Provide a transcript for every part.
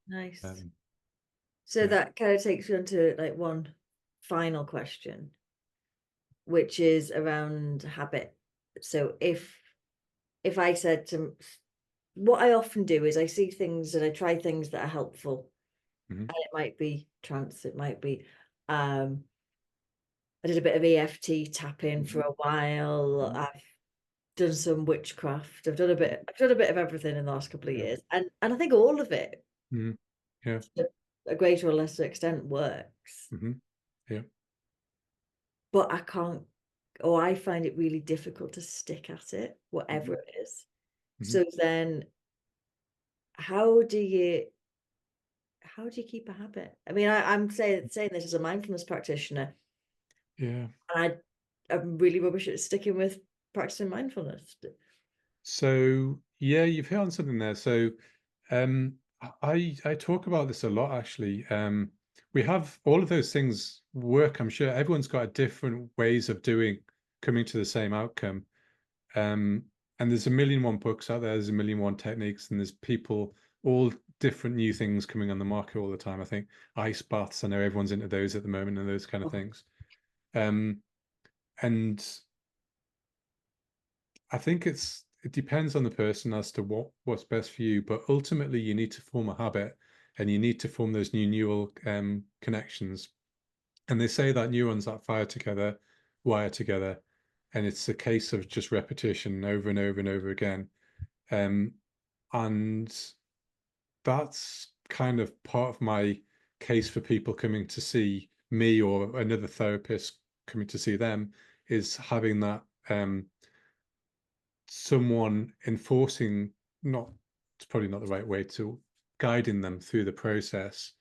Nice. Um, So yeah. that kind of takes you on to like one final question, which is around habit. So if I said to what I often do is I see things and I try things that are helpful. Hmm. And it might be trance, it might be um I did a bit of EFT tapping for a while. Hmm. I've done some witchcraft. I've done a bit of everything in the last couple of Yeah. years. And I think all of it Hmm. Yeah. to a greater or lesser extent works. Hmm. Yeah. But I can't or I find it really difficult to stick at it, whatever Hmm. it is. Hmm. So then how do you how do you keep a habit? I mean, I'm saying this as a mindfulness practitioner, Yeah. and I'm really rubbish at sticking with practicing mindfulness. So yeah, you've hit on something there. So I talk about this a lot actually. We have all of those things work. I'm sure everyone's got a different ways of doing coming to the same outcome. Um, and there's a million one books out there, there's a million one techniques, and there's people, all different new things coming on the market all the time. I think ice baths, I know everyone's into those at the moment and those kind of Oh, things. Um, and I think it depends on the person as to what's best for you, but ultimately you need to form a habit and you need to form those new neural connections. And they say that neurons that fire together wire together, and it's a case of just repetition over and over and over again. Um, and that's kind of part of my case for people coming to see me or another therapist coming to see them is having that someone enforcing, not, it's probably not the right way to guiding them through the process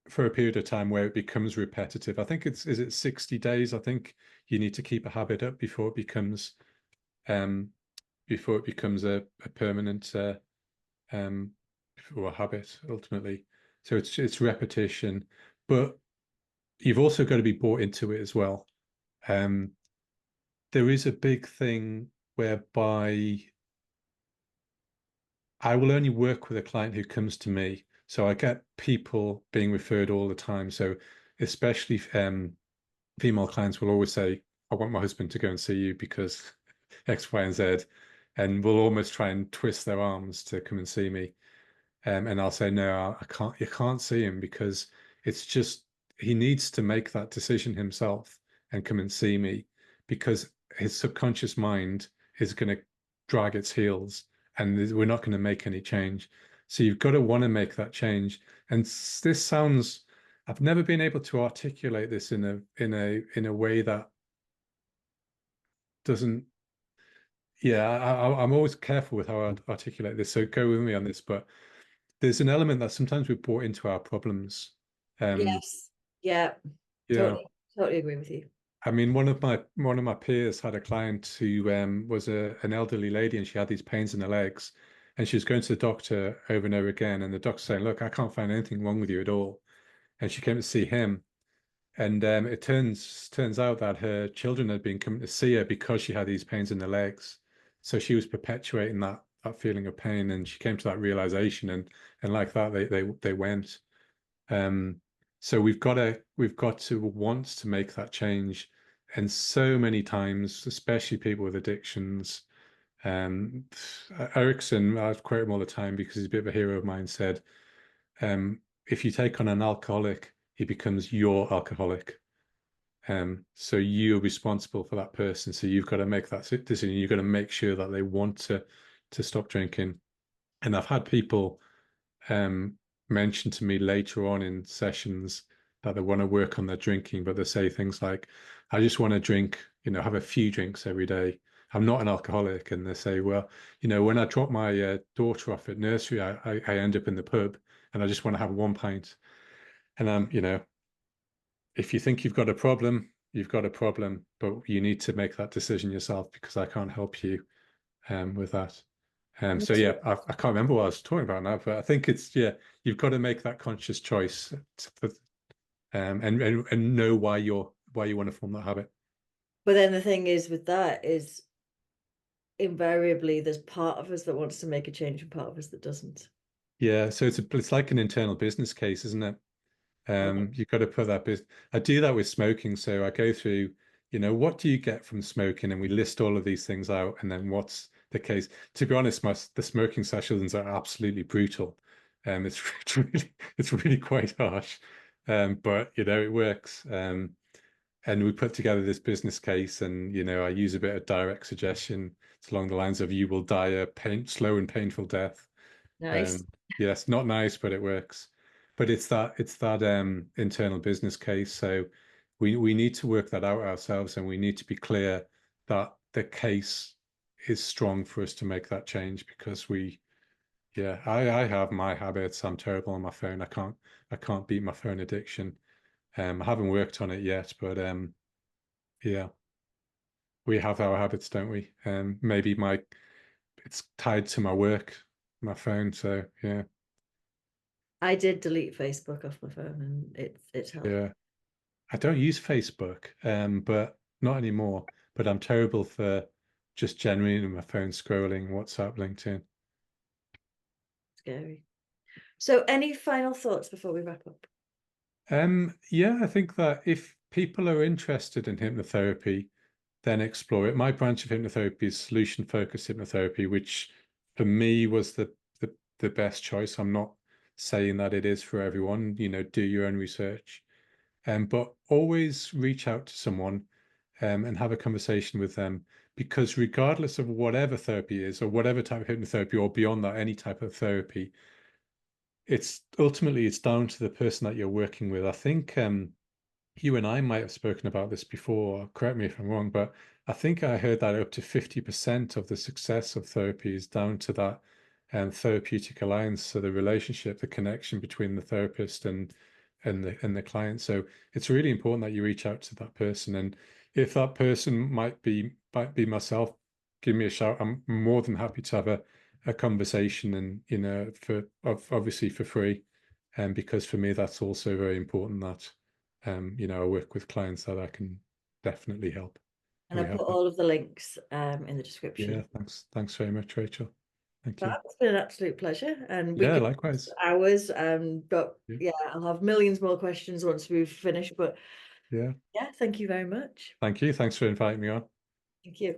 for a period of time where it becomes repetitive. I think is it 60 days? I think you need to keep a habit up um before it becomes a permanent um or a habit ultimately. So it's repetition, but you've also got to be bought into it as well. Um, there is a big thing whereby I will only work with a client who comes to me. So I get people being referred all the time. So especially female clients will always say, I want my husband to go and see you because X, Y, and Z. And will almost try and twist their arms to come and see me. And I'll say, no, I can't, you can't see him because it's just, he needs to make that decision himself and come and see me because his subconscious mind is going to drag its heels and we're not going to make any change. So you've got to want to make that change. And this sounds, I've never been able to articulate this in a way that doesn't, yeah, I'm always careful with how I articulate this. So go with me on this, but there's an element that sometimes we brought into our problems. Um, yes. Yeah. yeah, Totally agree with you. I mean, one of my peers had a client who was an elderly lady, and she had these pains in her legs, and she was going to the doctor over and over again, and the doctor saying, "Look, I can't find anything wrong with you at all." And she came to see him, and it turns out that her children had been coming to see her because she had these pains in the legs, so she was perpetuating that feeling of pain, and she came to that realization, and like that, they went. Um, so we've got to want to make that change. And so many times, especially people with addictions, um, Erickson, I quote him all the time because he's a bit of a hero of mine, said, if you take on an alcoholic, he becomes your alcoholic. So you're responsible for that person. So you've got to make that decision. You've got to make sure that they want to stop drinking. And I've had people um, mentioned to me later on in sessions that they want to work on their drinking, but they say things like, I just want to drink, have a few drinks every day. I'm not an alcoholic. And they say, well, when I drop my daughter off at nursery, I end up in the pub and I just want to have one pint. And if you think you've got a problem, you've got a problem, but you need to make that decision yourself because I can't help you with that. So yeah, I can't remember what I was talking about now, but I think it's yeah, you've got to make that conscious choice and know why you want to form that habit. But then the thing is with that is invariably there's part of us that wants to make a change and part of us that doesn't. Yeah, so it's like an internal business case, isn't it? Okay. You've got to put that business. I do that with smoking. So I go through, what do you get from smoking? And we list all of these things out. And then what's the case? To be honest, the smoking sessions are absolutely brutal. It's it's really quite harsh. But it works. And we put together this business case, and I use a bit of direct suggestion. It's along the lines of, you will die a slow and painful death. Nice. Um, yes, not nice, but it works. But it's that internal business case. So we need to work that out ourselves, and we need to be clear that the case is strong for us to make that change, because I have my habits. I'm terrible on my phone. I can't beat my phone addiction. I haven't worked on it yet, but yeah, we have our habits, don't we? Maybe it's tied to my work, my phone. So yeah. I did delete Facebook off my phone, and it's helped. Yeah. I don't use Facebook, but not anymore. But I'm terrible for just generally in my phone scrolling WhatsApp, LinkedIn. Scary. So, any final thoughts before we wrap up? Yeah, I think that if people are interested in hypnotherapy, then explore it. My branch of hypnotherapy is solution-focused hypnotherapy, which for me was the best choice. I'm not saying that it is for everyone. Do your own research. But always reach out to someone and have a conversation with them, because regardless of whatever therapy is, or whatever type of hypnotherapy, or beyond that, any type of therapy, it's down to the person that you're working with. I think you and I might have spoken about this before. Correct me if I'm wrong, but I think I heard that up to 50% of the success of therapy is down to that therapeutic alliance. So the relationship, the connection between the therapist and the client. So it's really important that you reach out to that person. And if that person might be myself, give me a shout. I'm more than happy to have a conversation, and obviously for free. And because for me that's also very important that I work with clients that I can definitely help. And And I'll we put have that. all of the links in the Yeah, description. thanks very much, Rachel. Thank But you. it's been an absolute pleasure, and we Yeah, could likewise. hours. But Yeah, yeah, I'll have millions more questions once we've finished. But yeah. yeah, thank you very much. Thank you. Thanks for inviting me on. Thank you.